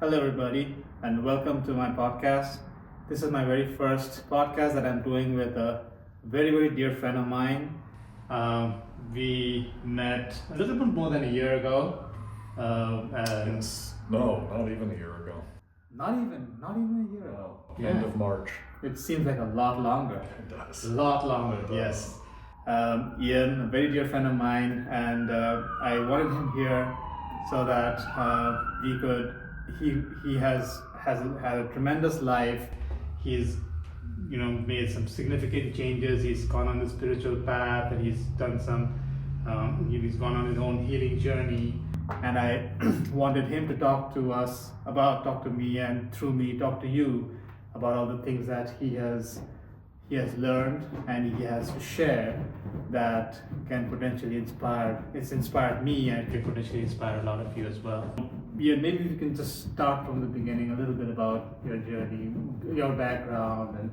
Hello, everybody, and welcome to my podcast. This is my very first podcast that I'm doing with a very, very dear friend of mine. We met a little bit more than a year ago. And Yes. No, not even a year ago. not even a year ago. End of March. It seems like a lot longer. It does. A lot longer, yes. Ian, a very dear friend of mine, and I wanted him here so that we could. He has had a tremendous life. He's made some significant changes. He's gone on the spiritual path, and he's done some. He's gone on his own healing journey, and I wanted him to talk to me, and through me, talk to you about all the things that he has learned and he has to share that can potentially inspire. It's inspired me and it can potentially inspire a lot of you as well. Yeah, maybe we can just start from the beginning, a little bit about your journey, your background,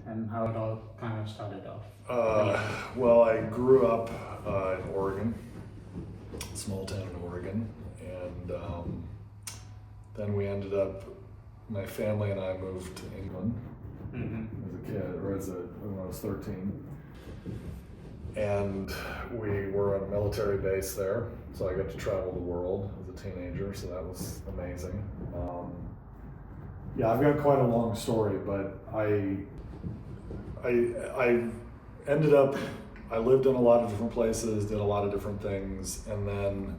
and how it all kind of started off. Well, I grew up in Oregon, small town in Oregon, and then we ended up, my family and I moved to England. As a kid, or when I was 13. And we were on a military base there, so I got to travel the world as a teenager, so that was amazing. Yeah, I've got quite a long story, but I ended up, I lived in a lot of different places, did a lot of different things, and then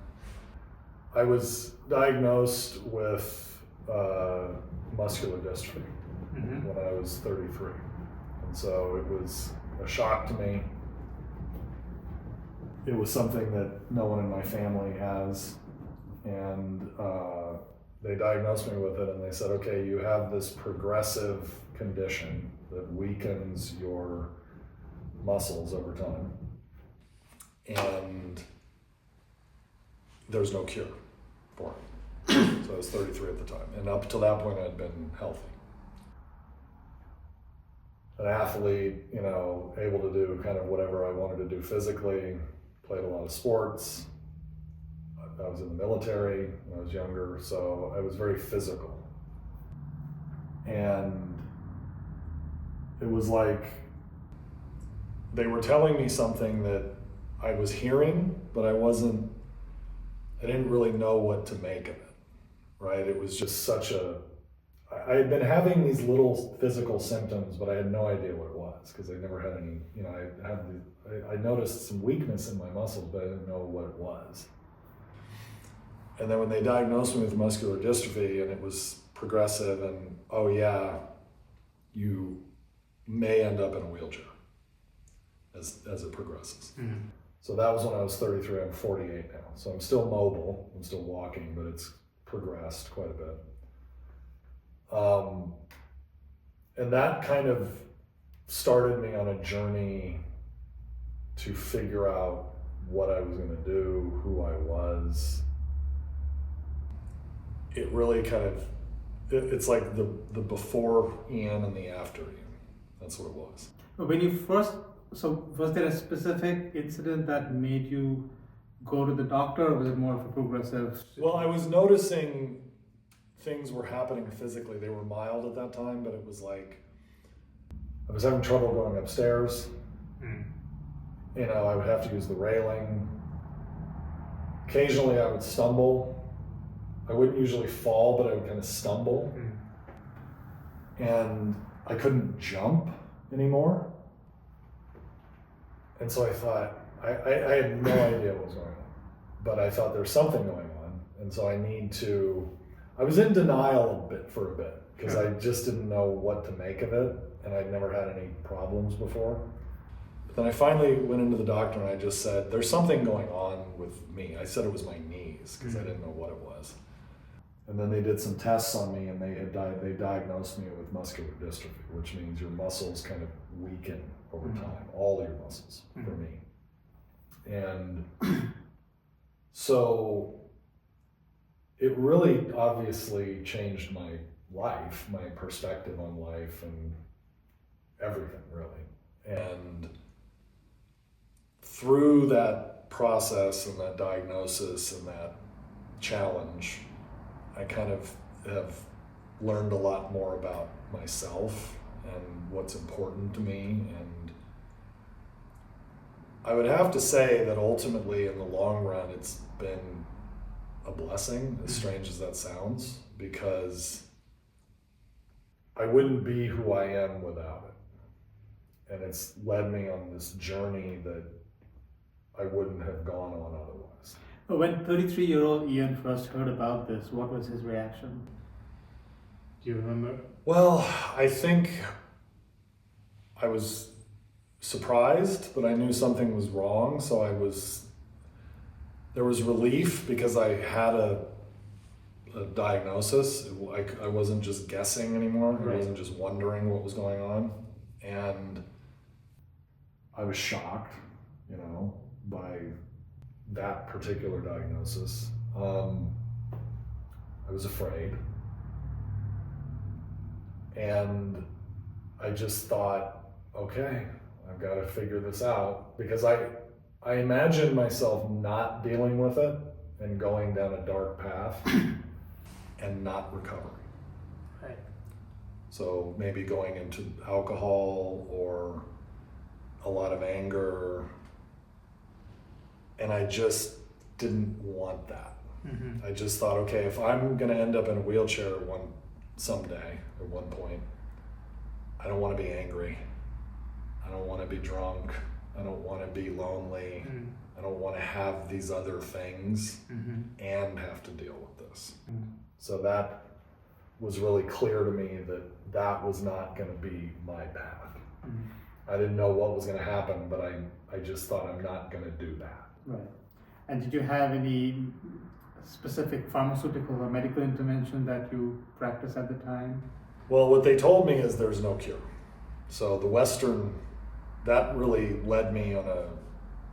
I was diagnosed with muscular dystrophy. When I was 33. And so it was a shock to me. It was something that no one in my family has. And they diagnosed me with it and they said, okay, you have this progressive condition that weakens your muscles over time. And there's no cure for it. So I was 33 at the time. And up until that point, I'd been healthy. An athlete, able to do kind of whatever I wanted to do physically, played a lot of sports. I was in the military when I was younger, so I was very physical. And it was like they were telling me something that I was hearing, but I didn't really know what to make of it, right? It was just I had been having these little physical symptoms, but I had no idea what it was because I never had any, I noticed some weakness in my muscles, but I didn't know what it was. And then when they diagnosed me with muscular dystrophy and it was progressive and, oh yeah, you may end up in a wheelchair as it progresses. Mm-hmm. So that was when I was 33, I'm 48 now. So I'm still mobile, I'm still walking, but it's progressed quite a bit. And that kind of started me on a journey to figure out what I was going to do, who I was. It really it's like the before Ian and the after Ian. That's what it was. When you was there a specific incident that made you go to the doctor, or was it more of a progressive? Well, I was noticing things were happening physically. They were mild at that time, but it was like I was having trouble going upstairs. I would have to use the railing. Occasionally I would stumble. I wouldn't usually fall, but I would kind of stumble. And I couldn't jump anymore. And so I thought, I had no idea what was going on, but I thought there's something going on. And so I was in denial for a bit because I just didn't know what to make of it, and I'd never had any problems before. But then I finally went into the doctor and I just said, there's something going on with me. I said it was my knees because I didn't know what it was. And then they did some tests on me and they diagnosed me with muscular dystrophy, which means your muscles kind of weaken over time, all your muscles for me. And so it really obviously changed my life, my perspective on life and everything really. And through that process and that diagnosis and that challenge, I kind of have learned a lot more about myself and what's important to me. And I would have to say that ultimately in the long run, it's been a blessing, as strange as that sounds, because I wouldn't be who I am without it. And it's led me on this journey that I wouldn't have gone on otherwise. When 33-year-old Ian first heard about this, what was his reaction? Do you remember? Well, I think I was surprised, but I knew something was wrong, so there was relief because I had a diagnosis. I wasn't just guessing anymore. Right. I wasn't just wondering what was going on. And I was shocked, by that particular diagnosis. I was afraid. And I just thought, okay, I've got to figure this out, because I imagined myself not dealing with it and going down a dark path and not recovering. Right. So maybe going into alcohol or a lot of anger. And I just didn't want that. I just thought, okay, if I'm going to end up in a wheelchair someday, at one point, I don't want to be angry. I don't want to be drunk. I don't want to be lonely. I don't want to have these other things and have to deal with this. So that was really clear to me that was not going to be my path. I didn't know what was going to happen, but I just thought, I'm not going to do that. Right. And did you have any specific pharmaceutical or medical intervention that you practiced at the time? Well, what they told me is there's no cure. So that really led me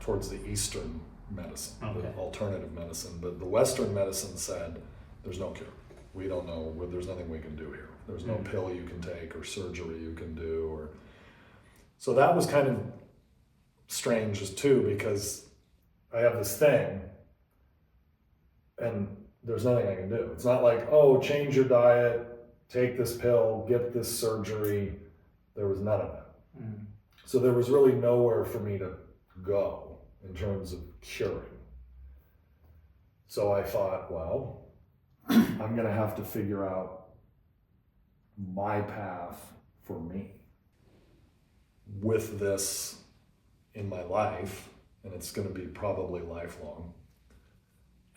towards the Eastern medicine, the alternative medicine. But the Western medicine said, there's no cure. We don't know, there's nothing we can do here. There's no pill you can take or surgery you can do. So that was kind of strange too, because I have this thing and there's nothing I can do. It's not like, oh, change your diet, take this pill, get this surgery. There was none of that. So there was really nowhere for me to go in terms of curing. So I thought, well, I'm going to have to figure out my path for me with this in my life, and it's going to be probably lifelong,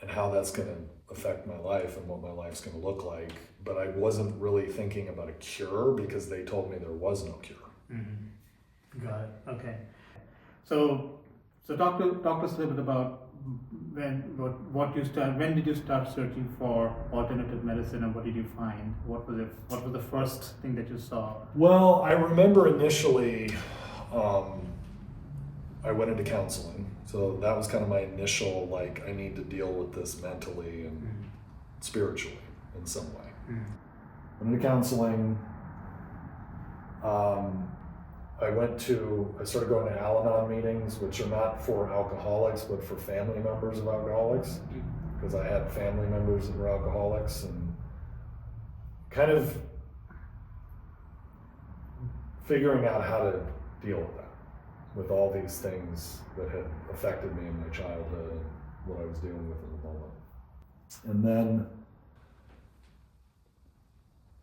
and how that's going to affect my life and what my life's going to look like. But I wasn't really thinking about a cure because they told me there was no cure. Got it. Okay. So talk to us a little bit about when did you start searching for alternative medicine, and what did you find? What was the first thing that you saw? Well, I remember initially I went into counseling. So that was kind of my initial, I need to deal with this mentally and spiritually in some way. Went into counseling. I started going to Al-Anon meetings, which are not for alcoholics, but for family members of alcoholics, because I had family members that were alcoholics, and kind of figuring out how to deal with that, with all these things that had affected me in my childhood and what I was dealing with in the moment. And then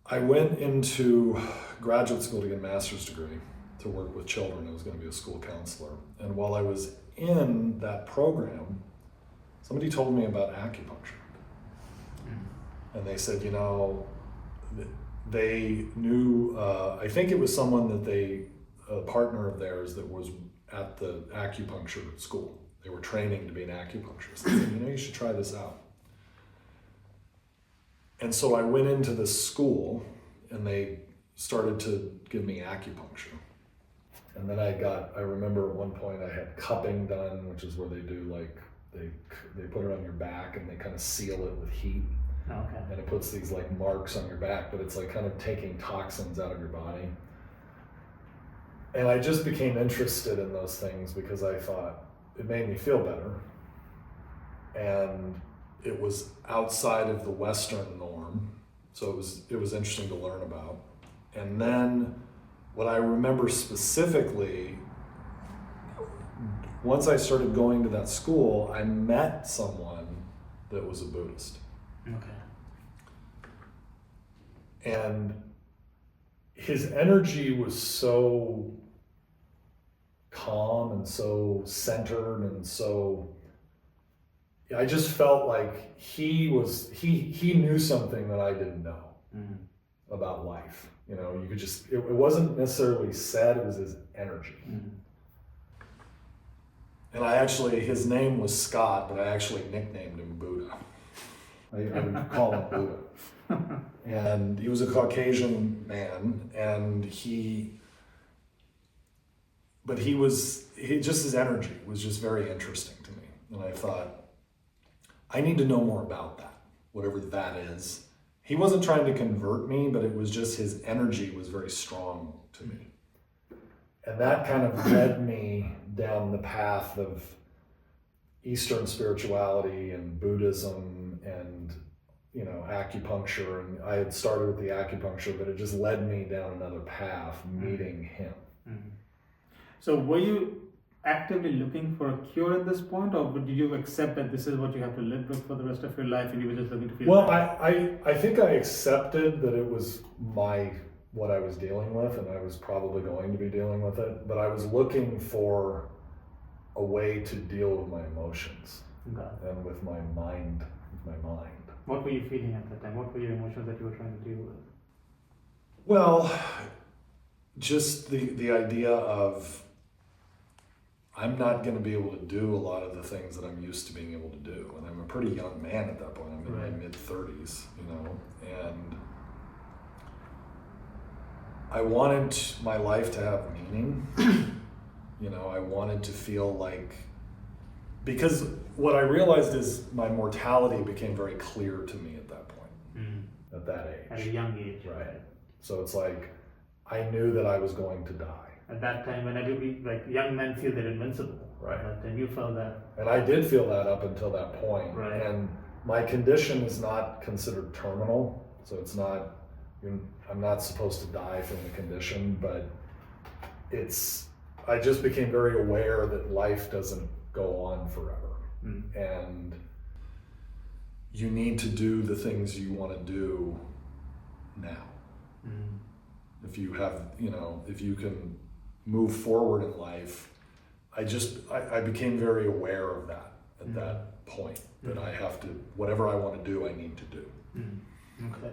I went into graduate school to get a master's degree to work with children. I was going to be a school counselor. And while I was in that program, somebody told me about acupuncture. And they said, they knew, I think it was someone that a partner of theirs that was at the acupuncture school. They were training to be an acupuncturist. They said, you should try this out. And so I went into this school and they started to give me acupuncture. And then I remember at one point I had cupping done, which is where they do they put it on your back and they kind of seal it with heat. Okay. And it puts these marks on your back, but it's kind of taking toxins out of your body. And I just became interested in those things because I thought it made me feel better. And it was outside of the Western norm. So it was interesting to learn about. And then what I remember specifically, once I started going to that school, I met someone that was a Buddhist. Okay. And his energy was so calm and so centered and so, I just felt like he knew something that I didn't know about life. You know, you could just, it wasn't necessarily said, it was his energy. And I actually, his name was Scott, but I actually nicknamed him Buddha. I would call him Buddha. And he was a Caucasian man, and just his energy was just very interesting to me. And I thought, I need to know more about that, whatever that is. He wasn't trying to convert me, but it was just his energy was very strong to me. And that kind of led me down the path of Eastern spirituality and Buddhism and, you know, acupuncture. And I had started with the acupuncture, but it just led me down another path, meeting him. So were you actively looking for a cure at this point, or did you accept that this is what you have to live with for the rest of your life and you were just looking to feel better? I think I accepted that it was what I was dealing with, and I was probably going to be dealing with it, but I was looking for a way to deal with my emotions and with my mind. What were you feeling at that time? What were your emotions that you were trying to deal with? Well, just the idea of I'm not going to be able to do a lot of the things that I'm used to being able to do. And I'm a pretty young man at that point. I'm in my mid-30s, you know, and I wanted my life to have meaning. You know, I wanted to feel like, because what I realized is my mortality became very clear to me at that point, at that age. At a young age. Right. So it's like, I knew that I was going to die. At that time, when like young men feel they're invincible. Right. And you felt that. And I did feel that up until that point. Right. And my condition is not considered terminal. So it's not, I'm not supposed to die from the condition, but I just became very aware that life doesn't go on forever. And you need to do the things you want to do now. If you have, you know, if you can move forward in life, I became very aware of that at that point, that I have to, whatever I want to do, I need to do. Okay.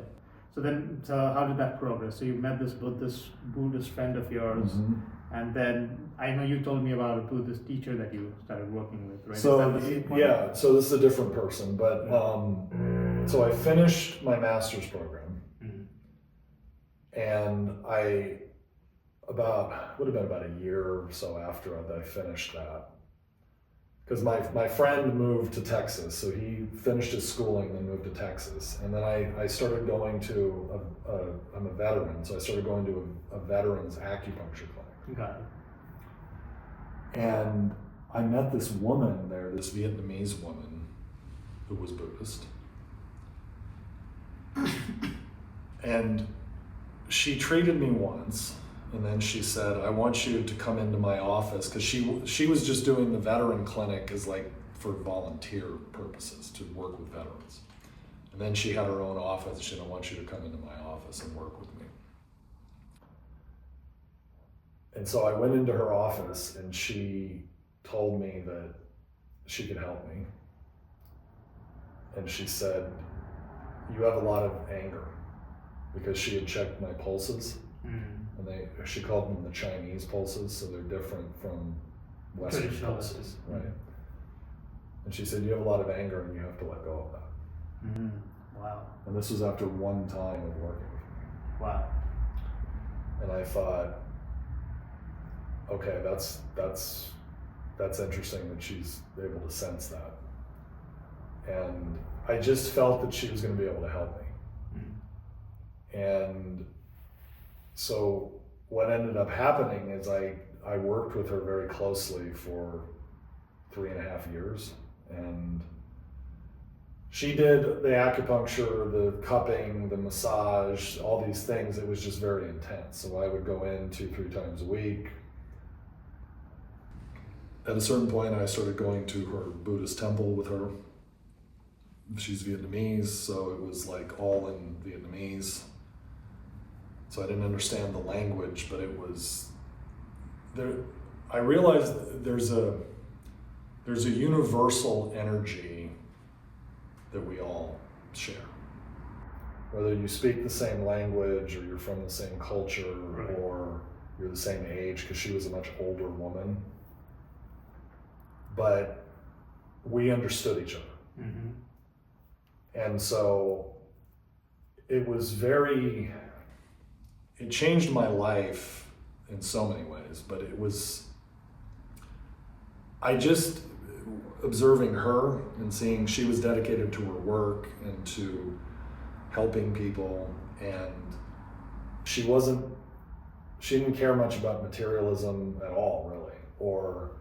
So how did that progress? So you met this Buddhist friend of yours, and then I know you told me about a Buddhist teacher that you started working with, right? So so this is a different person, but so I finished my master's program, and would have been about a year or so after I finished that, because my friend moved to Texas, so he finished his schooling and moved to Texas, and then I started going to I'm a veteran, so I started going to a veterans acupuncture clinic. Got it. And I met this woman there, this Vietnamese woman who was Buddhist, and she treated me once. And then she said, I want you to come into my office, because she was just doing the veteran clinic as like for volunteer purposes to work with veterans. And then she had her own office. She said, I want you to come into my office and work with me. And so I went into her office, and she told me that she could help me. And she said, you have a lot of anger, because she had checked my pulses. And she called them the Chinese pulses, so they're different from Western pulses, right? And she said, you have a lot of anger and you have to let go of that. Wow. And this was after one time of working with me. Wow. And I thought, okay, that's interesting that she's able to sense that. And I just felt that she was going to be able to help me. And so what ended up happening is I worked with her very closely for 3.5 years, and she did the acupuncture, the cupping, the massage, all these things. It was just very intense. So I would go in 2-3 times a week. At a certain point, I started going to her Buddhist temple with her. She's Vietnamese, so it was like all in Vietnamese. So I didn't understand the language, but it was there. I realized there's a universal energy that we all share. Whether you speak the same language, or you're from the same culture, right, or you're the same age, because she was a much older woman. But we understood each other. Mm-hmm. And so it changed my life in so many ways, but I just, observing her and seeing she was dedicated to her work and to helping people, and she didn't care much about materialism at all, really, or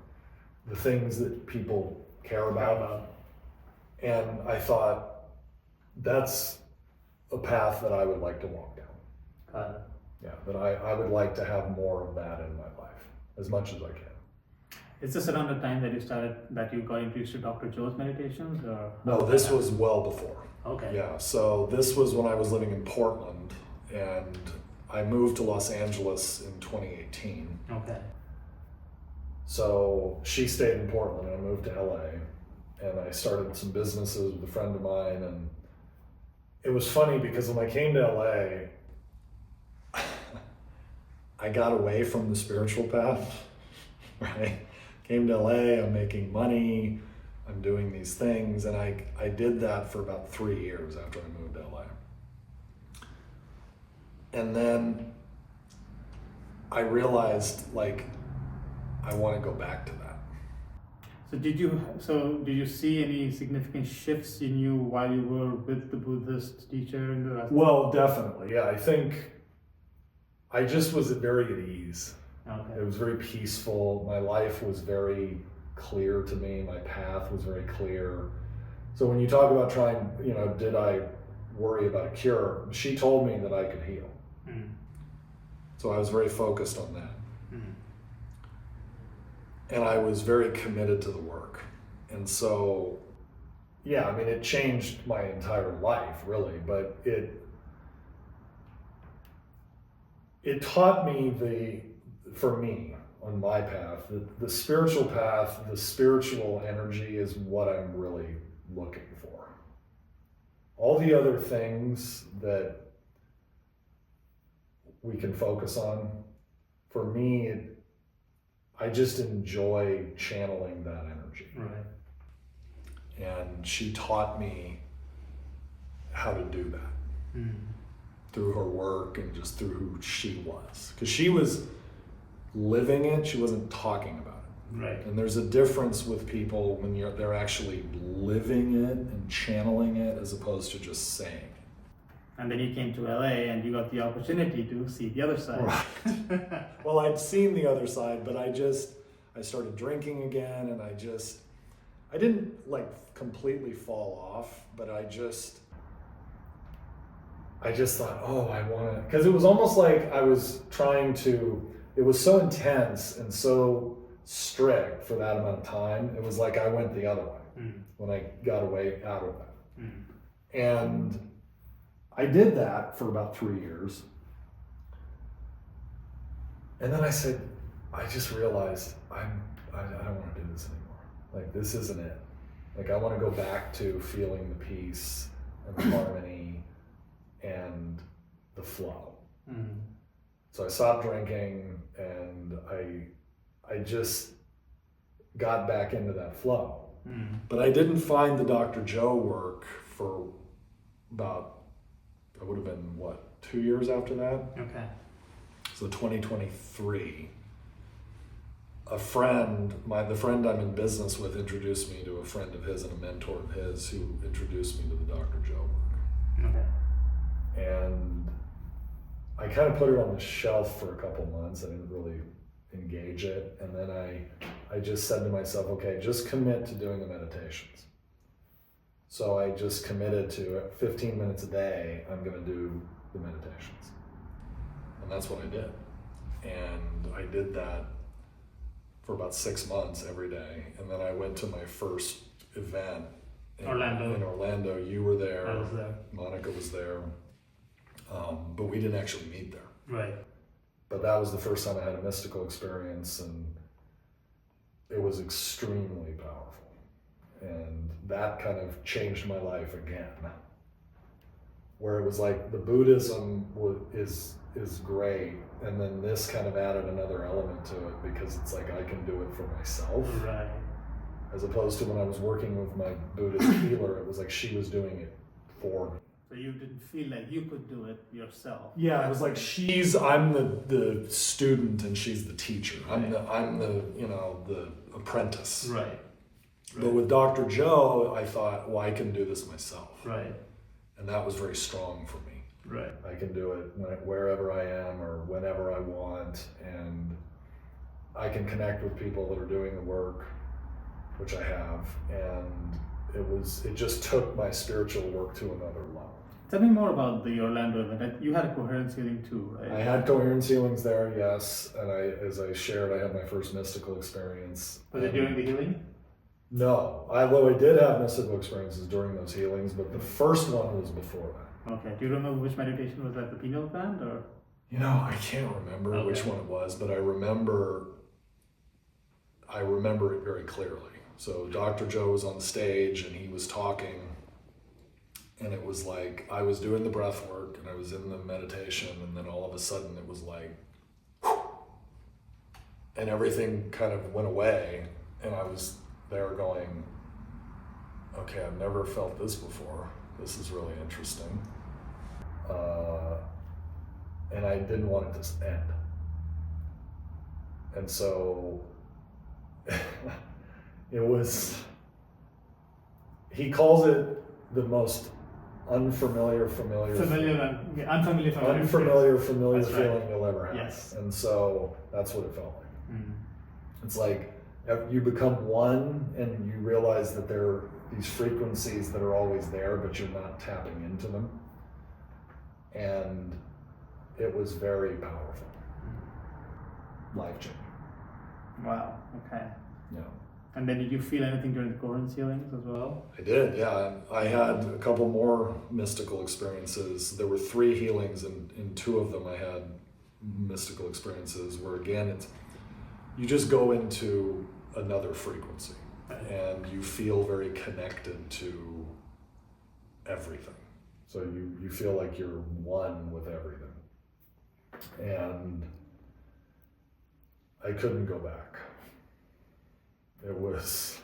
the things that people care about. And I thought, that's a path that I would like to walk down. Yeah, that I would like to have more of that in my life, as much as I can. Is this around the time that you got introduced to Dr. Joe's meditations, or? No, this was well before. Okay. Yeah, so this was when I was living in Portland, and I moved to Los Angeles in 2018. Okay. So she stayed in Portland, and I moved to LA, and I started some businesses with a friend of mine, and it was funny because when I came to LA, I got away from the spiritual path, right? Came to LA, I'm making money, I'm doing these things, and I did that for about 3 years after I moved to LA. And then I realized, like, I want to go back to that. So did you see any significant shifts in you while you were with the Buddhist teacher in the rest? Well, definitely, yeah. I think I just was very at ease. Okay. It was very peaceful. My life was very clear to me. My path was very clear. So when you talk about trying, did I worry about a cure? She told me that I could heal. Mm. So I was very focused on that. Mm. And I was very committed to the work. And so, yeah, I mean, it changed my entire life, really, but it taught me for me, on my path, the spiritual path, the spiritual energy is what I'm really looking for. All the other things that we can focus on, for me, I just enjoy channeling that energy. Right. And she taught me how to do that. Mm. Through her work and just through who she was. Because she was living it, she wasn't talking about it. Right. And there's a difference with people when they're actually living it and channeling it as opposed to just saying it. And then you came to LA and you got the opportunity to see the other side. Right. Well, I'd seen the other side, but I started drinking again, and I didn't like completely fall off, but I just thought, oh, I want to, because it was almost like I was it was so intense and so strict for that amount of time. It was like I went the other way when I got away out of that. Mm. And I did that for about 3 years. And then I just realized I don't want to do this anymore. Like, this isn't it. Like, I want to go back to feeling the peace and the harmony and the flow. Mm. So I stopped drinking, and I just got back into that flow. Mm. But I didn't find the Dr. Joe work for about, it would have been 2 years after that? Okay. So 2023. A friend, the friend I'm in business with, introduced me to a friend of his and a mentor of his who introduced me to the Dr. Joe work. Okay. And I kind of put it on the shelf for a couple months. I didn't really engage it. And then I just said to myself, okay, just commit to doing the meditations. So I just committed to 15 minutes a day, I'm going to do the meditations. And that's what I did. And I did that for about 6 months every day. And then I went to my first event in Orlando. You were there. I was there. Monica was there. But we didn't actually meet there. Right. But that was the first time I had a mystical experience, and it was extremely powerful. And that kind of changed my life again. Where it was like the Buddhism is great, and then this kind of added another element to it, because it's like I can do it for myself. Right. As opposed to when I was working with my Buddhist healer, it was like she was doing it for me. So you didn't feel like you could do it yourself. Yeah, it was like I'm the student and she's the teacher. I'm the the apprentice. Right. But with Dr. Joe, I thought, well, I can do this myself. Right. And that was very strong for me. Right. I can do it wherever I am or whenever I want, and I can connect with people that are doing the work, which I have, and it just took my spiritual work to another level. Tell me more about the Orlando event. You had a coherence healing too, right? I had coherence healings there, yes, and as I shared, I had my first mystical experience. Was it during the healing? No, although I did have mystical experiences during those healings, but the first one was before that. Okay. Do you remember which meditation was that? The pineal gland, or? I can't remember which one it was, but I remember it very clearly. So Dr. Joe was on stage and he was talking, and it was like I was doing the breath work and I was in the meditation, and then all of a sudden it was like, and everything kind of went away, and I was there going, okay, I've never felt this before. This is really interesting. And I didn't want it to end. And so he calls it the most unfamiliar familiar feeling you'll ever have. Yes. And so that's what it felt like. Mm. It's like you become one and you realize that there are these frequencies that are always there, but you're not tapping into them. And it was very powerful. Life-changing. Wow, okay. Yeah. And then did you feel anything during the coherence healings as well? I did, yeah. I had a couple more mystical experiences. There were 3 healings, and in 2 of them I had mystical experiences where, again, you just go into another frequency, and you feel very connected to everything. So you feel like you're one with everything. And I couldn't go back. There's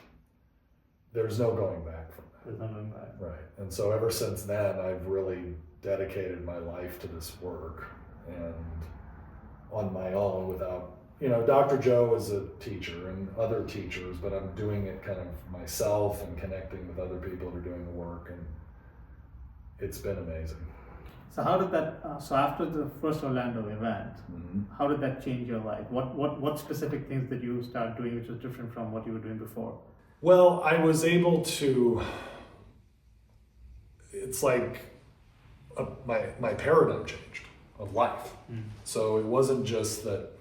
no going back from that. There's no going back. Right. And so ever since then, I've really dedicated my life to this work, and on my own without, Dr. Joe is a teacher and other teachers, but I'm doing it kind of myself and connecting with other people who are doing the work, and it's been amazing. So how did that, so after the first Orlando event, how did that change your life? What specific things did you start doing which was different from what you were doing before? Well, I was able to, it's like my paradigm changed of life. So it wasn't just that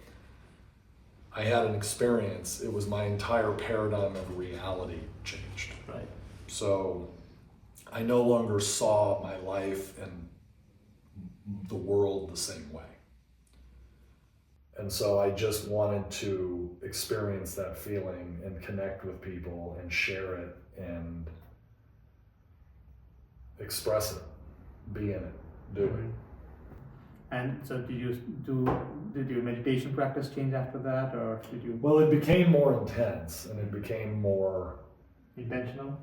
I had an experience, it was my entire paradigm of reality changed. Right. So I no longer saw my life and the world the same way. And so I just wanted to experience that feeling and connect with people and share it and express it, be in it, do it. And so did your meditation practice change after that, or did you? Well, it became more intense and it became more intentional.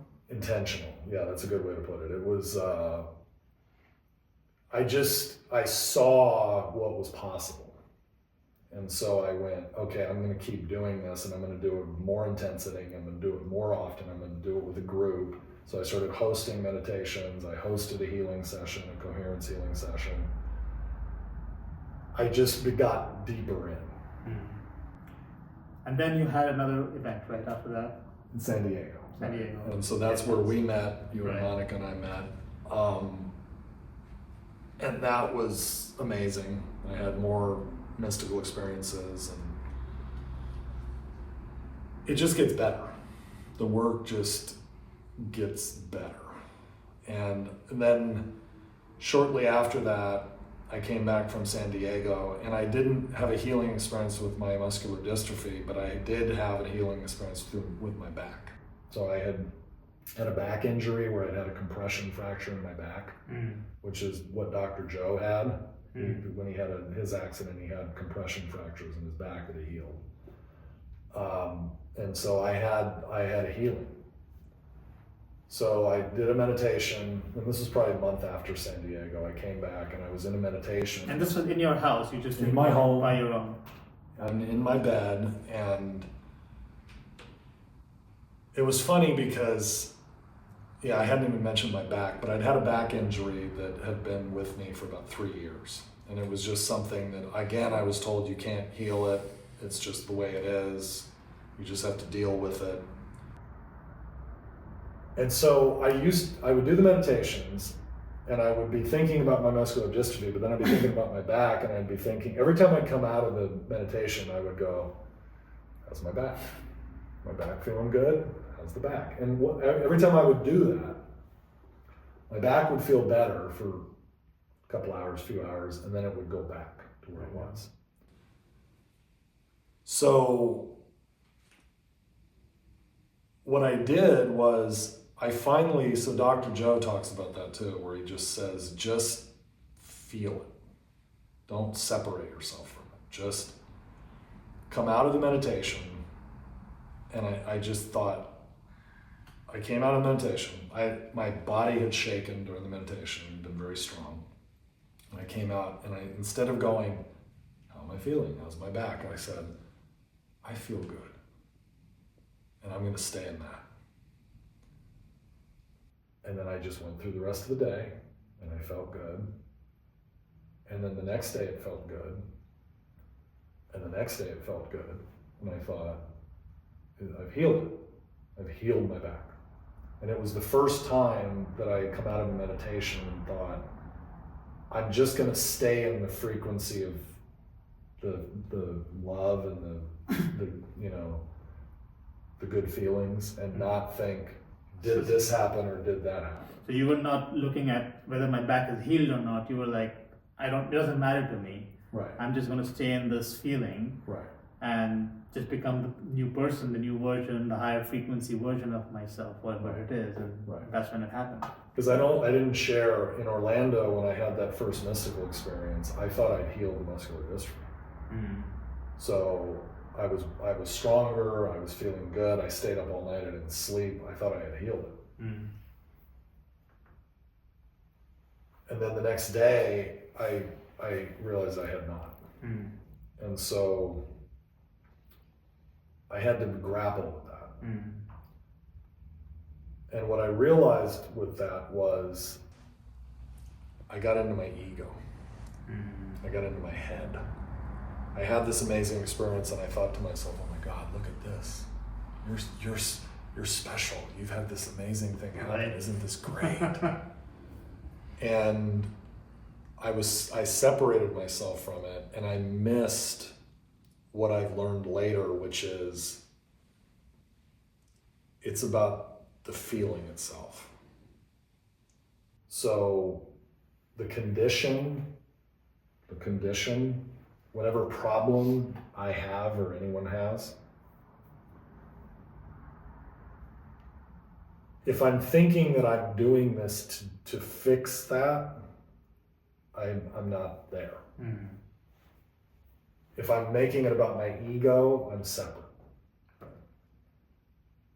Yeah, that's a good way to put it. It was, I saw what was possible. And so I went, okay, I'm going to keep doing this, and I'm going to do it with more intensity. I'm going to do it more often. I'm going to do it with a group. So I started hosting meditations. I hosted a healing session, a coherence healing session. I just got deeper in. And then you had another event right after that? In San Diego. San Diego. And so that's where we met. You and Right. Monica and I met. And that was amazing. I had more mystical experiences, and it just gets better. The work just gets better. And then shortly after that, I came back from San Diego, and I didn't have a healing experience with my muscular dystrophy, but I did have a healing experience with my back. So I had a back injury where I had a compression fracture in my back, which is what Dr. Joe had. When he had his accident, he had compression fractures in his back that he healed. And so I had a healing. So I did a meditation, and this was probably a month after San Diego. I came back and I was in a meditation. And this was in your house? You just in my home, by your own? I'm in my bed, and it was funny because, I hadn't even mentioned my back, but I'd had a back injury that had been with me for about 3 years. And it was just something that, again, I was told you can't heal it. It's just the way it is. You just have to deal with it. And so I would do the meditations, and I would be thinking about my muscular dystrophy, but then I'd be thinking about my back, and I'd be thinking, every time I'd come out of the meditation, I would go, how's my back? My back feeling good? How's the back? And every time I would do that, my back would feel better for a couple hours, few hours, and then it would go back to where it was. So what I did was so Dr. Joe talks about that too, where he just says, just feel it. Don't separate yourself from it. Just come out of the meditation. And I just thought, I came out of meditation. My body had shaken during the meditation, been very strong. And I came out, and instead of going, how am I feeling? How's my back? And I said, I feel good. And I'm going to stay in that. And then I just went through the rest of the day, and I felt good. And then the next day it felt good. And the next day it felt good. And I thought, I've healed it. I've healed my back. And it was the first time that I had come out of a meditation and thought, I'm just going to stay in the frequency of the love and the good feelings, and not think, did this happen or did that happen? So you were not looking at whether my back is healed or not. You were like, it doesn't matter to me. Right. I'm just going to stay in this feeling. Right. And just become the new person, the new version, the higher frequency version of myself, whatever it is. And that's when it happened. Because I didn't share in Orlando when I had that first mystical experience. I thought I'd healed the muscular dystrophy. So I was stronger. I was feeling good. I stayed up all night. I didn't sleep. I thought I had healed it. And then the next day, I realized I had not. And so I had to grapple with that. And what I realized with that was I got into my ego. I got into my head. I had this amazing experience, and I thought to myself, oh my God, look at this. You're special. You've had this amazing thing happen. Right. Isn't this great? And I separated myself from it, and I missed what I've learned later, which is it's about the feeling itself. So the condition, whatever problem I have or anyone has, if I'm thinking that I'm doing this to fix that, I'm not there. If I'm making it about my ego, I'm separate.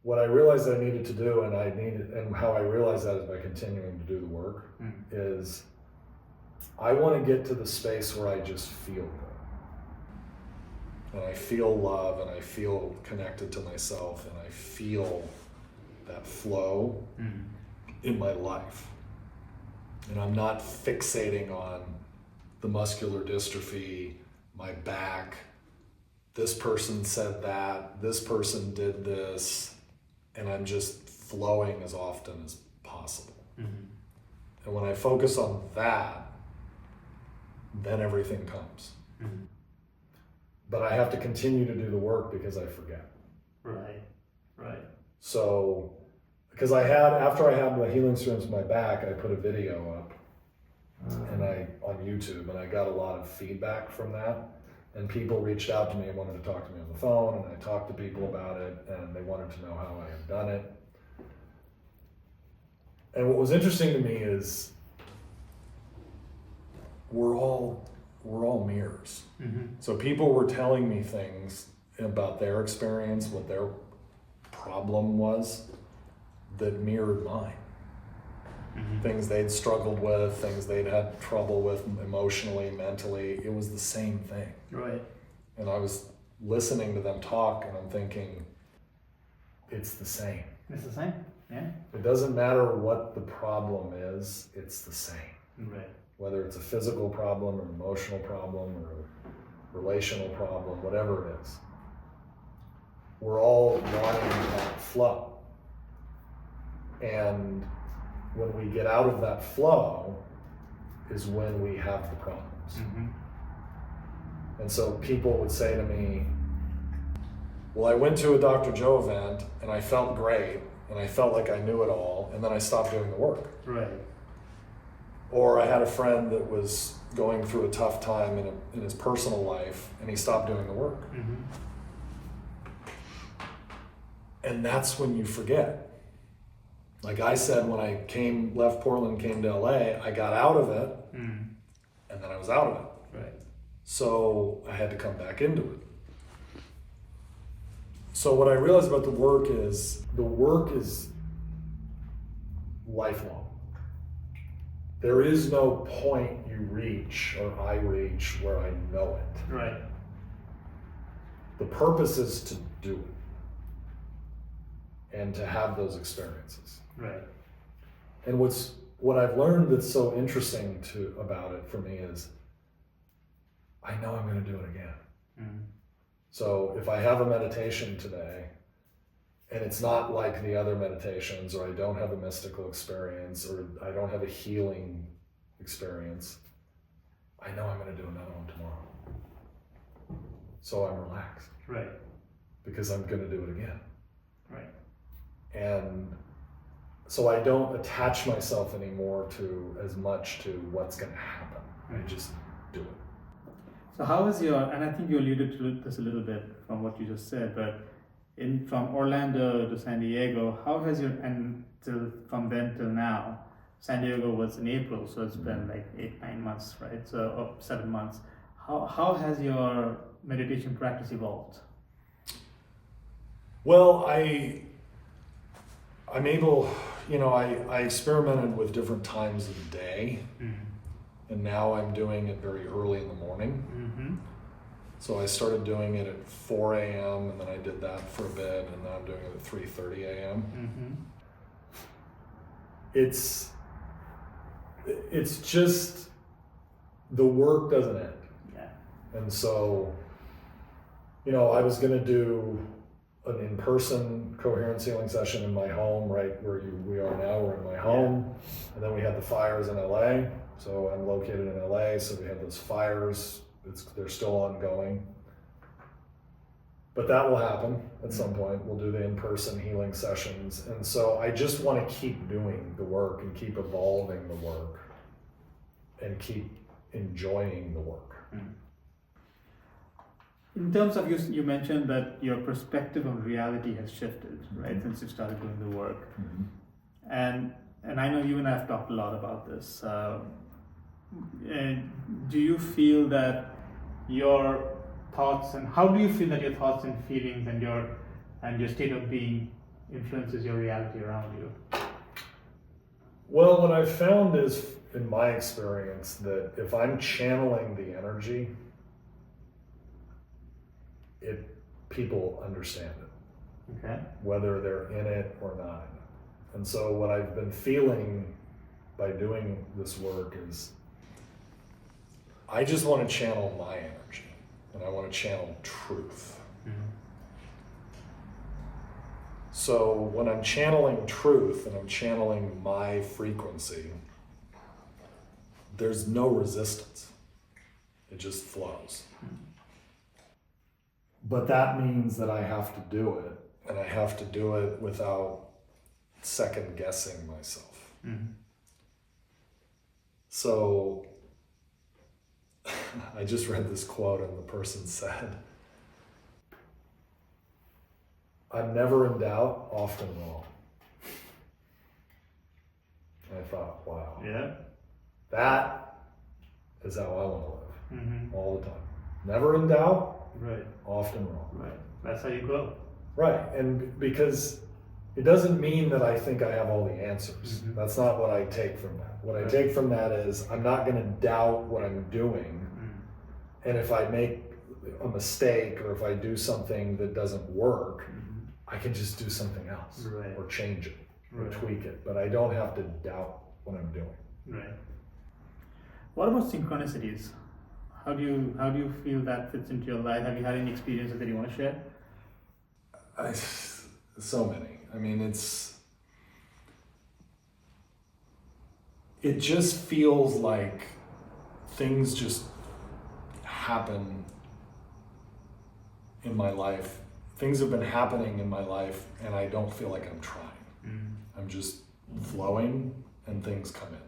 What I realized that I needed to do, and how I realized that is by continuing to do the work, is I want to get to the space where I just feel good. And I feel love, and I feel connected to myself, and I feel that flow in my life. And I'm not fixating on the muscular dystrophy, my back, this person said that, this person did this, and I'm just flowing as often as possible. Mm-hmm. And when I focus on that, then everything comes. Mm-hmm. But I have to continue to do the work because I forget. Right. So, because after I had the healing experience with my back, I put a video up on YouTube, and I got a lot of feedback from that. And people reached out to me and wanted to talk to me on the phone, and I talked to people about it, and they wanted to know how I had done it. And what was interesting to me is we're all mirrors. Mm-hmm. So people were telling me things about their experience, what their problem was, that mirrored mine. Mm-hmm. Things they'd struggled with, things they'd had trouble with emotionally, mentally. It was the same thing. Right. And I was listening to them talk, and I'm thinking, it's the same. It's the same. Yeah. It doesn't matter what the problem is, it's the same. Right. Whether it's a physical problem, or an emotional problem, or a relational problem, whatever it is. We're all wanting that flow. And when we get out of that flow is when we have the problems. Mm-hmm. And so people would say to me, well, I went to a Dr. Joe event and I felt great and I felt like I knew it all, and then I stopped doing the work. Right. Or I had a friend that was going through a tough time in his personal life, and he stopped doing the work. Mm-hmm. And that's when you forget. Like I said, when I left Portland, came to LA, I got out of it, and then I was out of it. Right. So I had to come back into it. So what I realized about the work is lifelong. There is no point you reach or I reach where I know it. Right. The purpose is to do it and to have those experiences. Right. And what I've learned that's so interesting about it for me is I know I'm going to do it again. Mm. So if I have a meditation today and it's not like the other meditations, or I don't have a mystical experience, or I don't have a healing experience, I know I'm going to do another one tomorrow. So I'm relaxed. Right. Because I'm going to do it again. Right. And so I don't attach myself anymore as much to what's going to happen. I just do it. So how is and I think you alluded to this a little bit from what you just said, but from Orlando to San Diego, how has from then till now, San Diego was in April, so it's been like 8-9 months, right? So 7 months. How has your meditation practice evolved? Well, I'm able, I experimented with different times of the day. Mm-hmm. And now I'm doing it very early in the morning. Mm-hmm. So I started doing it at 4 a.m. and then I did that for a bit, and now I'm doing it at 3:30 a.m. Mm-hmm. It's just the work doesn't end. Yeah. And so, I was going to do an in-person coherence healing session in my home, right where we are now. We're in my home, and then we had the fires in LA. So I'm located in LA, so we have those fires. They're still ongoing. But that will happen at some point. We'll do the in-person healing sessions. And so I just want to keep doing the work and keep evolving the work and keep enjoying the work. In terms of, you mentioned that your perspective on reality has shifted, right, since you started doing the work. Mm-hmm. And I know you and I have talked a lot about this. And do you feel that your thoughts, and how do you feel that your thoughts and feelings and your state of being influences your reality around you? Well, what I've found is, in my experience, that if I'm channeling the energy, people understand it. Okay. Whether they're in it or not in it. And so what I've been feeling by doing this work is I just want to channel my energy, and I want to channel truth. Mm-hmm. So when I'm channeling truth and I'm channeling my frequency, there's no resistance. It just flows. But that means that I have to do it, and I have to do it without second guessing myself. Mm-hmm. So I just read this quote, and the person said, "I'm never in doubt, often wrong." And I thought, wow. Yeah. That is how I want to live, Mm-hmm. all the time. Never in doubt, Right. often wrong. Right. That's how you grow. Right, and because it doesn't mean that I think I have all the answers. Mm-hmm. That's not what I take from that. What I Right. take from that is I'm not going to doubt what I'm doing. And if I make a mistake or if I do something that doesn't work, Mm-hmm. I can just do something else Right. or change it or Right. tweak it. But I don't have to doubt what I'm doing. Right. What about synchronicities? How do you feel that fits into your life? Have you had any experiences that you want to share? So many. I mean, it just feels like things just happen in my life. Things have been happening in my life, and I don't feel like I'm trying. I'm just flowing, and things come in.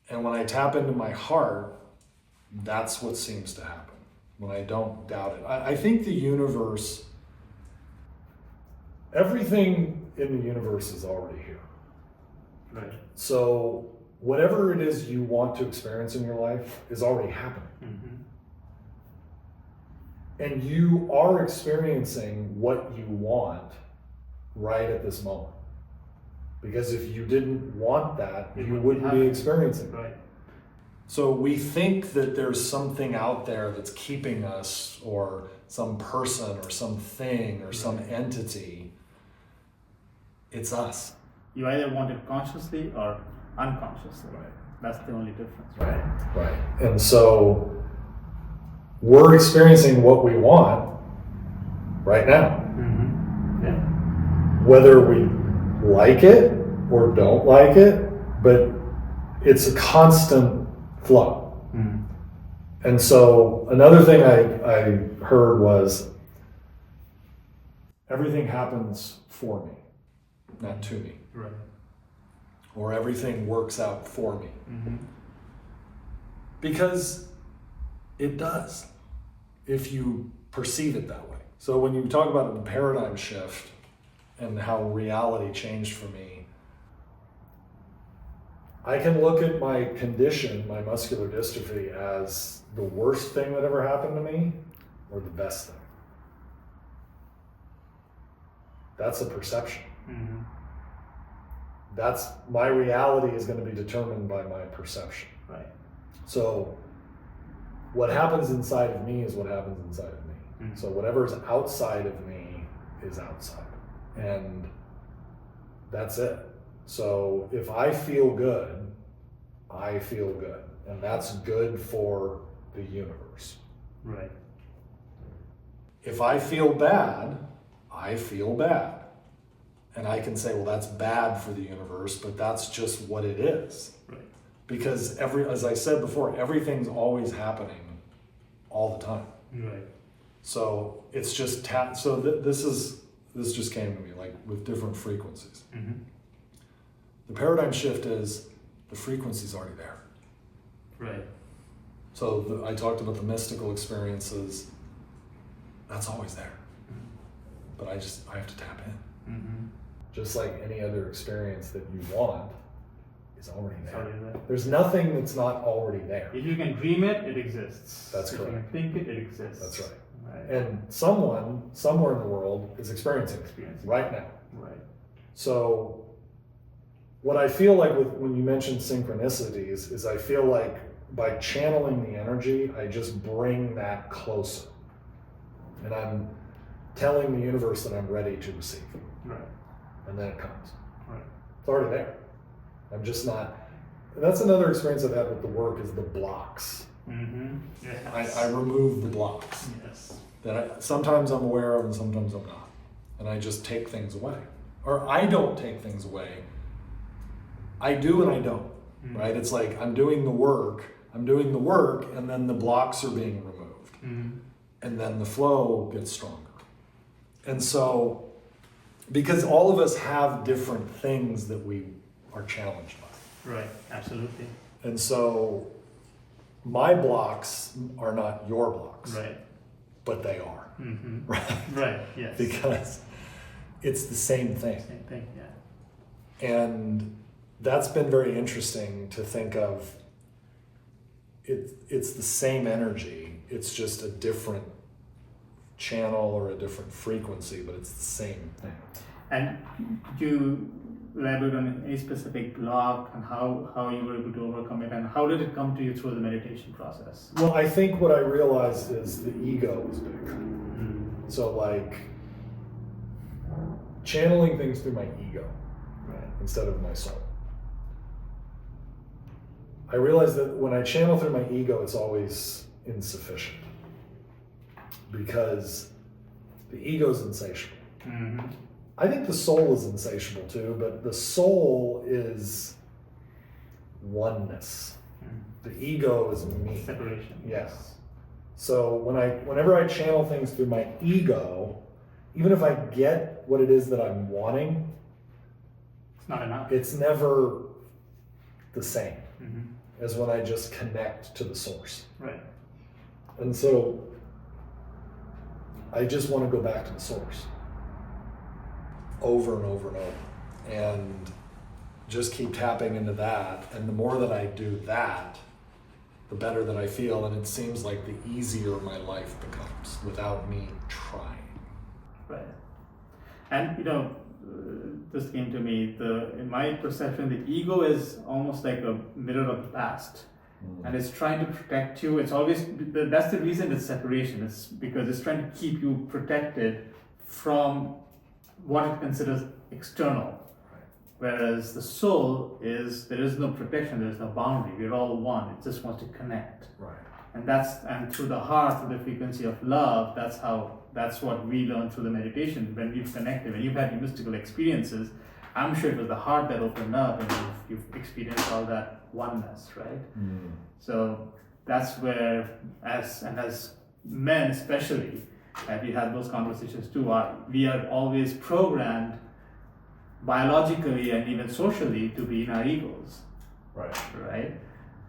And when I tap into my heart, that's what seems to happen. When I don't doubt it. I think the universe, everything in the universe is already here. Right. So whatever it is you want to experience in your life is already happening. Mm-hmm. And you are experiencing what you want right at this moment. Because if you didn't want that, you wouldn't be experiencing it. Right. So we think that there's something out there that's keeping us, or some person or something or some entity. It's us. You either want it consciously or unconsciously. Right. That's the only difference, right? Right. And so we're experiencing what we want right now. Mm-hmm. Yeah. Whether we like it or don't like it, but it's a constant flow. Mm. And so another thing I heard was everything happens for me, not to me. Right. Or everything works out for me. Mm-hmm. Because it does, if you perceive it that way. So when you talk about the paradigm shift and how reality changed for me, I can look at my condition, my muscular dystrophy, as the worst thing that ever happened to me or the best thing. That's a perception. Mm-hmm. That's my reality is going to be determined by my perception. Right. So what happens inside of me is what happens inside of me. Mm-hmm. So whatever's outside of me is outside. And that's it. So if I feel good, I feel good. And that's good for the universe. Right. If I feel bad, I feel bad. And I can say, well, that's bad for the universe, but that's just what it is. Right. Because as I said before, everything's always happening all the time. Right. So it's just this just came to me, like with different frequencies. Mm-hmm. The paradigm shift is the frequency's already there. Right. So I talked about the mystical experiences. That's always there. But I have to tap in. Mm-hmm. Just like any other experience that you want is already there. Sorry, right. There's nothing that's not already there. If you can dream it, it exists. That's if correct. If you can think it, it exists. That's right. Right. And someone, somewhere in the world, is experiencing it right now. Right. So what I feel like when you mention synchronicities is I feel like by channeling the energy, I just bring that closer. And I'm telling the universe that I'm ready to receive. Right. And then it comes. Right. It's already there. I'm just not. That's another experience I've had with the work is the blocks. Mm-hmm. Yes. I remove the blocks Yes. that sometimes I'm aware of and sometimes I'm not. and I just take things away. Or I don't take things away. I do and I don't, right? It's like I'm doing the work, and then the blocks are being removed. And then the flow gets stronger. And so, because all of us have different things that we are challenged by. Right, absolutely. And so, my blocks are not your blocks. Right. But they are. Right? Right, yes. Because it's the same thing. Same thing, yeah. And that's been very interesting to think of. It's the same energy. It's just a different channel or a different frequency, but it's the same thing. And could you elaborate on any specific block and how you were able to overcome it, and how did it come to you through the meditation process? Well, I think what I realized is the ego is big. So like channeling things through my ego, right, instead of my soul. I realized that when I channel through my ego, it's always insufficient because the ego is insatiable. I think the soul is insatiable too, but the soul is oneness. The ego is me. Separation. Yes. So whenever I channel things through my ego, even if I get what it is that I'm wanting, It's not enough. it's never the same as when I just connect to the source. Right. And so I just want to go back to the source over and over and over and just keep tapping into that. And the more that I do that, the better that I feel. And it seems like the easier my life becomes without me trying. Right. And this came to me, in my perception, the ego is almost like a mirror of the past. And it's trying to protect you. It's always, that's the reason it's separation. It's because it's trying to keep you protected from what it considers external. Right. Whereas the soul there is no protection, there is no boundary. We're all one. It just wants to connect. Right. And through the heart, through the frequency of love, that's what we learn through the meditation. When we've connected, when you've had mystical experiences, I'm sure it was the heart that opened up and you've experienced all that oneness, right? So that's where, as men especially, we had those conversations too, we are always programmed biologically and even socially to be in our egos. Right?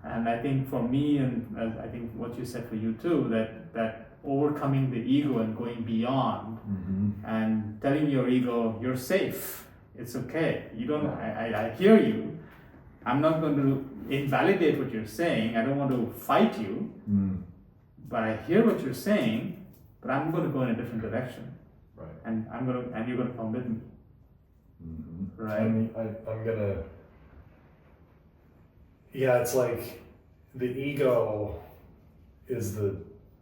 And I think for me, and I think what you said for you too, that overcoming the ego and going beyond and telling your ego, you're safe, it's okay. You don't. I hear you. I'm not going to invalidate what you're saying. I don't want to fight you, but I hear what you're saying. But I'm going to go in a different direction, Right. and you're going to come with me, right? I'm gonna. Yeah, it's like the ego is the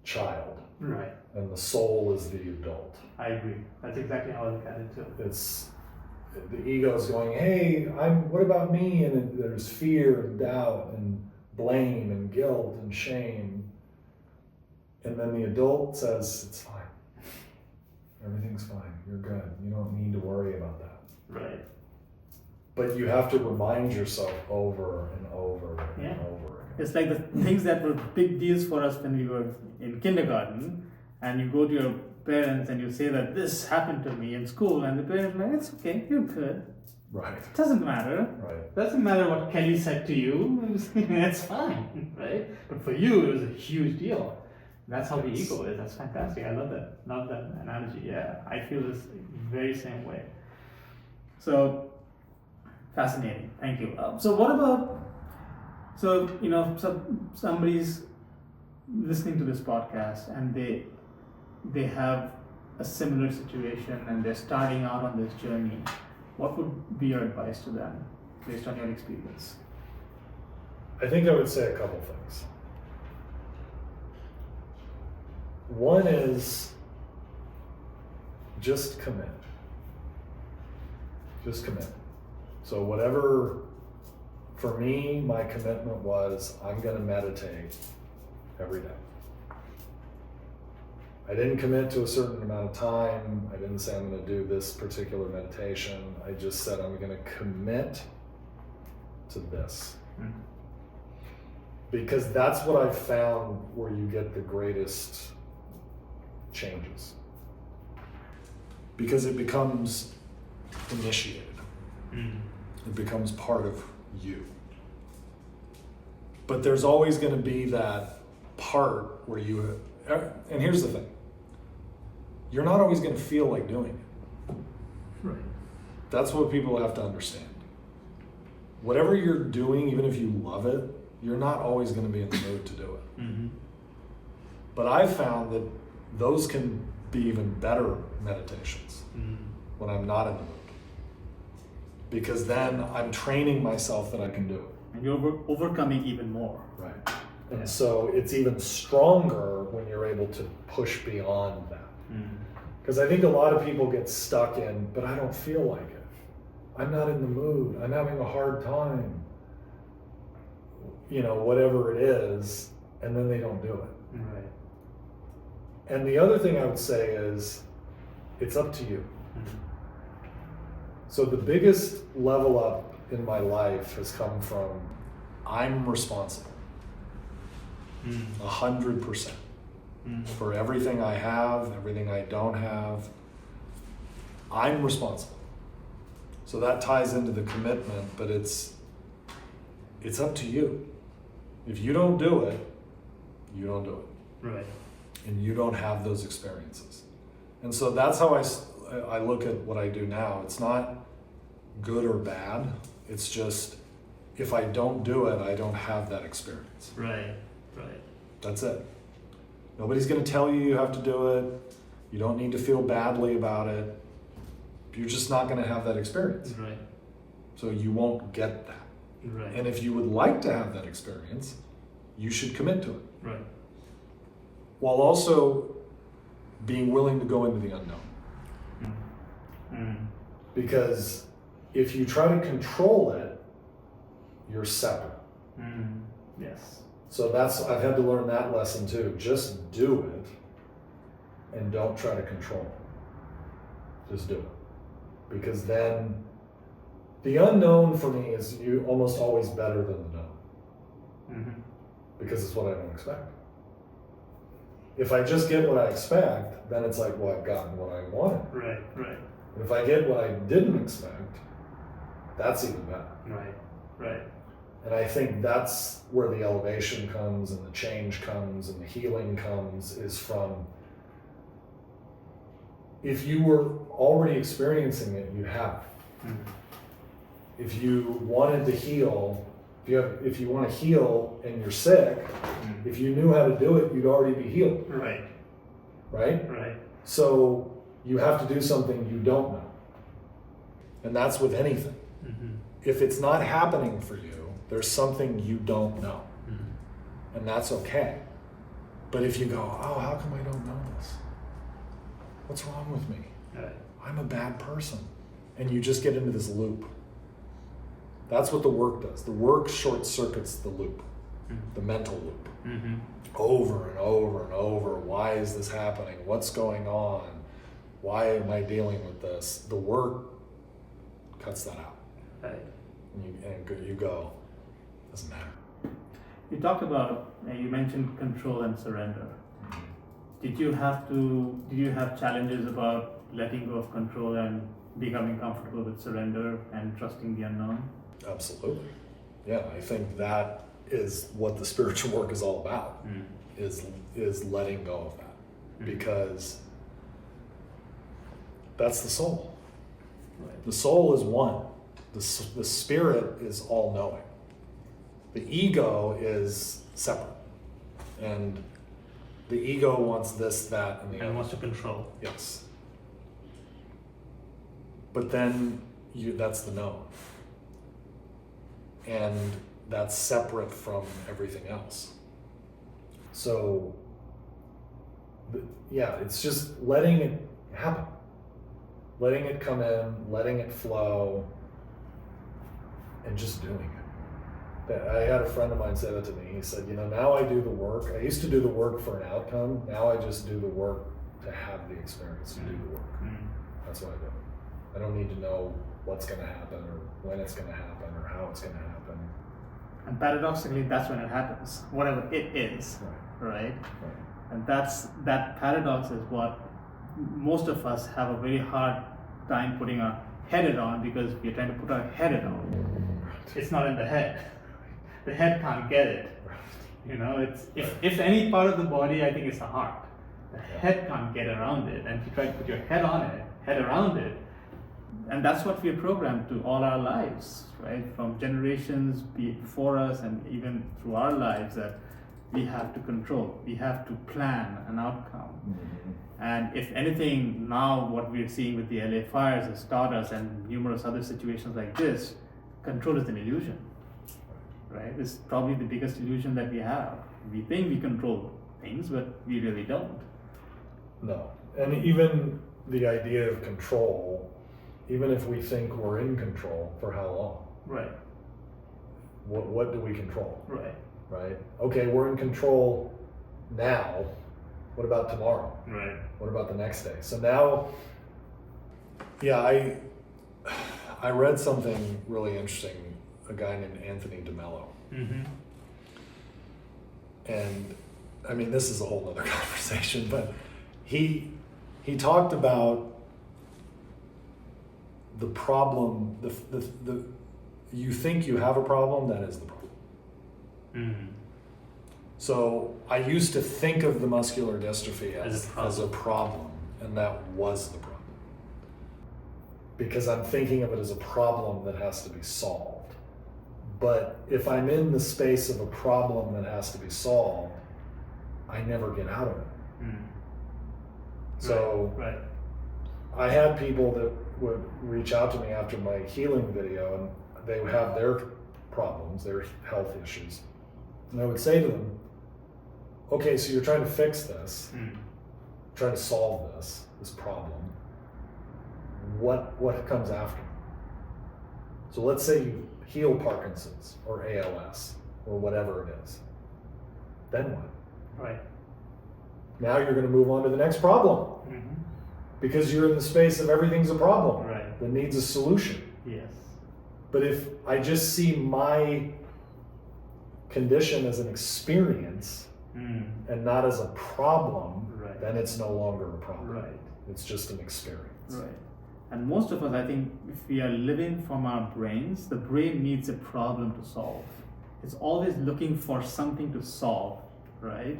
child, Right. and the soul is the adult. I agree. That's exactly how I look at it too. It's the ego is going, hey, what about me? And there's fear and doubt and blame and guilt and shame. And then the adult says, it's fine. Everything's fine. You're good. You don't need to worry about that. Right. But you have to remind yourself over and over and Yeah. over again. It's like the things that were big deals for us when we were in kindergarten, and you go to your parents and you say that this happened to me in school, and the parents are like, it's okay, you're good. Right. It doesn't matter. Right. Doesn't matter what Kelly said to you. It's fine, right? But for you, it was a huge deal. That's how the ego is. That's fantastic. I love that. Love that analogy. Yeah, I feel this very same way. So fascinating. Thank you. So what about? So somebody's listening to this podcast and they have a similar situation and they're starting out on this journey. What would be your advice to them based on your experience? I think I would say a couple things. One is just commit. Just commit. So whatever, for me, my commitment was I'm going to meditate every day. I didn't commit to a certain amount of time. I didn't say I'm going to do this particular meditation. I just said I'm going to commit to this. Because that's what I've found where you get the greatest changes. Because it becomes initiated. It becomes part of you. But there's always going to be that part where you, and here's the thing, you're not always going to feel like doing it. Right. That's what people have to understand. Whatever you're doing, even if you love it, you're not always going to be in the mood to do it. But I've found that those can be even better meditations when I'm not in the mood. Because then I'm training myself that I can do it. And you're overcoming even more. Right. And so it's even stronger when you're able to push beyond that. Because I think a lot of people get stuck in, but I don't feel like it. I'm not in the mood. I'm having a hard time. You know, whatever it is, and then they don't do it. Right. And the other thing I would say is, it's up to you. So the biggest level up in my life has come from, I'm responsible. 100%. For everything I have, everything I don't have, I'm responsible. So that ties into the commitment, but it's up to you. If you don't do it, you don't do it. Right. And you don't have those experiences. And so that's how I look at what I do now. It's not good or bad. It's just, if I don't do it, I don't have that experience. Right. That's it. Nobody's going to tell you you have to do it. You don't need to feel badly about it. You're just not going to have that experience. Right. So you won't get that. Right. And if you would like to have that experience, you should commit to it. Right. While also being willing to go into the unknown. Because if you try to control it, you're separate. Yes. So I've had to learn that lesson too. Just do it and don't try to control it. Just do it. Because then the unknown for me is almost always better than the known. Because it's what I don't expect. If I just get what I expect, then it's like, well, I've gotten what I wanted. Right. And if I get what I didn't expect, that's even better. Right. And I think that's where the elevation comes and the change comes and the healing comes, is from, if you were already experiencing it, you have. If you wanted to heal, if you want to heal and you're sick, if you knew how to do it, you'd already be healed. Right? So you have to do something you don't know. And that's with anything. If it's not happening for you, there's something you don't know. And that's okay. But if you go, oh, how come I don't know this? What's wrong with me? I'm a bad person. And you just get into this loop. That's what the work does. The work short circuits the loop, the mental loop. Over and over and over. Why is this happening? What's going on? Why am I dealing with this? The work cuts that out. And you go, doesn't matter. You talked about, you mentioned control and surrender. Did you have challenges about letting go of control and becoming comfortable with surrender and trusting the unknown? Absolutely. Yeah, I think that is what the spiritual work is all about, is letting go of that. Because that's the soul. The soul is one. The spirit is all-knowing. The ego is separate. And the ego wants this, that, and the other. And wants to control. Yes. But then that's the known. And that's separate from everything else. So, yeah, it's just letting it happen. Letting it come in, letting it flow, and just doing it. I had a friend of mine say that to me. He said, now I do the work. I used to do the work for an outcome. Now I just do the work to have the experience, to do the work. Mm. That's what I do. I don't need to know what's going to happen or when it's going to happen or how it's going to happen. And paradoxically, that's when it happens, whatever it is, right? And that paradox is what most of us have a very hard time putting our head on, because we're trying to put our head on. It's not in the head. The head can't get it. You know, it's if any part of the body, I think it's the heart. The head can't get around it, and if you try to put your head on it, head around it, and that's what we're programmed to all our lives, right? From generations before us and even through our lives, that we have to control, we have to plan an outcome. Mm-hmm. And if anything, now what we're seeing with the LA fires has taught us, and numerous other situations like this, control is an illusion, right? It's probably the biggest illusion that we have. We think we control things, but we really don't. No, and even the idea of control, even if we think we're in control, for how long? Right. What do we control? Right. Right? Okay, we're in control now. What about tomorrow? Right. What about the next day? So now, yeah, I read something really interesting, a guy named Anthony DeMello. Mm-hmm. And I mean, this is a whole other conversation, but he talked about the problem, the you think you have a problem, that is the problem. Mm-hmm. So I used to think of the muscular dystrophy as a problem, and that was the problem. Because I'm thinking of it as a problem that has to be solved. But if I'm in the space of a problem that has to be solved, I never get out of it. Mm. So right. I had people that would reach out to me after my healing video, and they would have their problems, their health issues. And I would say to them, okay, so you're trying to fix this, trying to solve this problem. What comes after? So let's say you heal Parkinson's or ALS or whatever it is. Then what? Right. Now you're going to move on to the next problem. Mm-hmm. Because you're in the space of everything's a problem that needs a solution. Yes. But if I just see my condition as an experience and not as a problem, then it's no longer a problem. Right. It's just an experience. Right. And most of us, I think, if we are living from our brains, the brain needs a problem to solve. It's always looking for something to solve, right?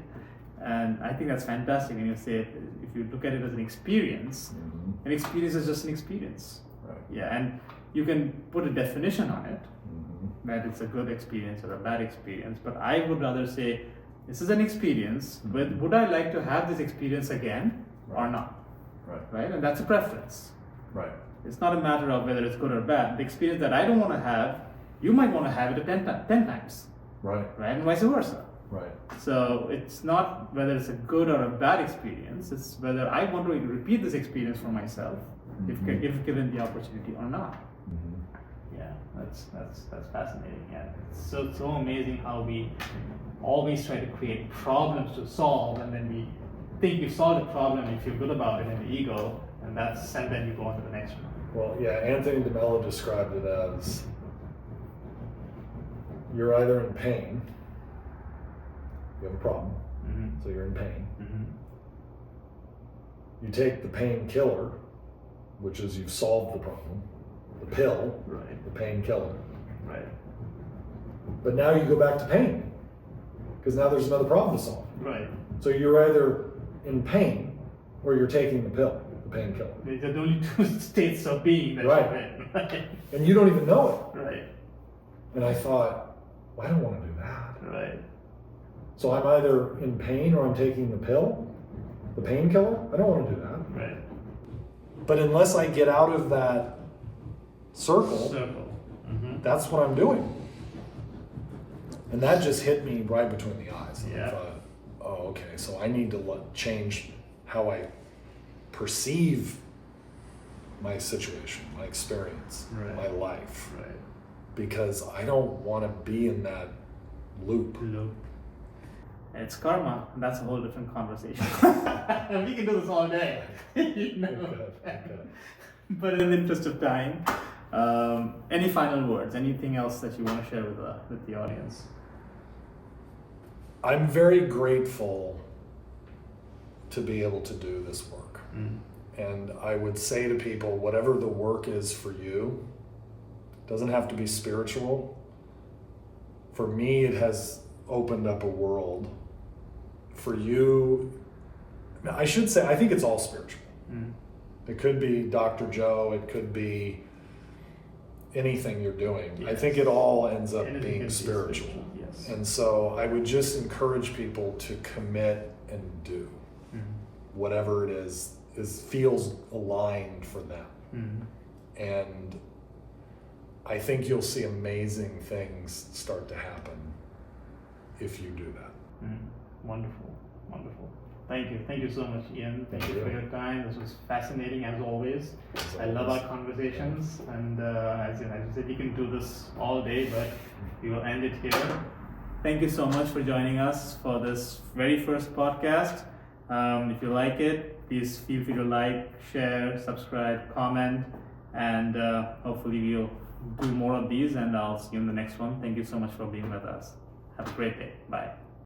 And I think that's fantastic when you say, if you look at it as an experience, an experience is just an experience. Right. Yeah, and you can put a definition on it, that it's a good experience or a bad experience, but I would rather say, this is an experience, but would I like to have this experience again or not? Right? And that's a preference. Right. It's not a matter of whether it's good or bad. The experience that I don't want to have, you might want to have it 10 times. Right? And vice versa. Right. So it's not whether it's a good or a bad experience, it's whether I want to repeat this experience for myself, if given the opportunity or not. Yeah, that's fascinating. Yeah, it's so amazing how we always try to create problems to solve, and then we think we solved a problem and feel good about it in the ego, and then you go on to the next one. Well, yeah, Anthony DeMello described it as you're either in pain, you have a problem, so you're in pain. You take the painkiller, which is you've solved the problem, the pill, the painkiller. Right. But now you go back to pain, because now there's another problem to solve. Right. So you're either in pain or you're taking the pill, the painkiller. They're the only two states of being that you're in. Right. And you don't even know it. Right. And I thought, well, I don't want to do that. Right. So I'm either in pain or I'm taking the pill, the painkiller. I don't want to do that. Right. But unless I get out of that circle, that's what I'm doing. And that just hit me right between the eyes. And I thought, oh, okay, so I need to change how I perceive my situation, my experience, my life. Right. Because I don't want to be in that loop. It's karma. That's a whole different conversation. We can do this all day. You know? Okay. But in the interest of time, any final words? Anything else that you want to share with the audience? I'm very grateful to be able to do this work. And I would say to people, whatever the work is for you, doesn't have to be spiritual. For me, it has opened up a world. For you, I should say, I think it's all spiritual. It could be Dr. Joe, it could be anything you're doing. Yes. I think it all ends up Anything being spiritual. Yes. And so I would just encourage people to commit and do whatever it is feels aligned for them. And I think you'll see amazing things start to happen if you do that. Wonderful. Thank you so much, Ian. Thank you for your time. This was fascinating as always. I love our conversations, and as I said, we can do this all day, but we will end it here. Thank you so much for joining us for this very first podcast. If you like it, please feel free to like, share, subscribe, comment, and hopefully we'll do more of these, and I'll see you in the next one. Thank you so much for being with us. Have a great day. Bye.